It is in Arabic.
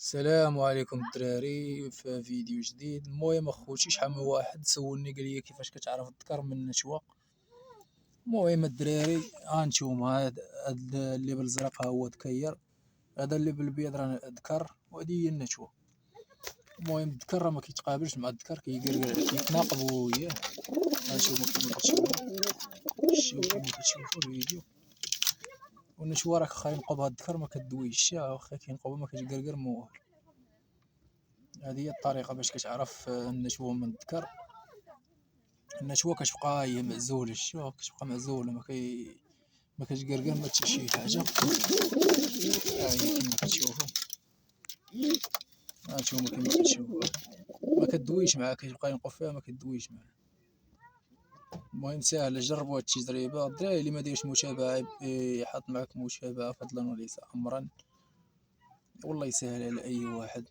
السلام عليكم الدراري في فيديو جديد. المهم اخوتي شحال من واحد سولني قال لي كيفاش كتعرف الذكر من النشوة. المهم الدراري هانتوما هاد اللي بالزرق ها هو ذكير، هذا اللي بالبيض راه ذكر، وهذه هي النشوة. المهم الذكر راه ما كيتقابلش مع الذكر، كيقرقر كيتناقضوا وياه. هانتوما كيما كتشوفوا الفيديو. والنشوة راه واخا ينقبها الذكر ما كدويش، واخا كينقبها ما كتقرقر ما والو. هذه هي الطريقة باش كتعرف النشوة من الذكر. النشوة كتبقى هي معزولة، الشوا كتبقى معزولة، ما كتقرقر ما حتى شي حاجة. ها هي كيما كتشوفوا، هانتوما كيما كتشوفوا ما كدويش معاه، كتبقى ينقب فيها ما كدويش معاه. المهم ساهلة، جربوا هاد التجربة. الدراري اللي ما دايرش متابعة يحط معاك متابعة فضلا وليس أمرا، والله يسهل على أي واحد.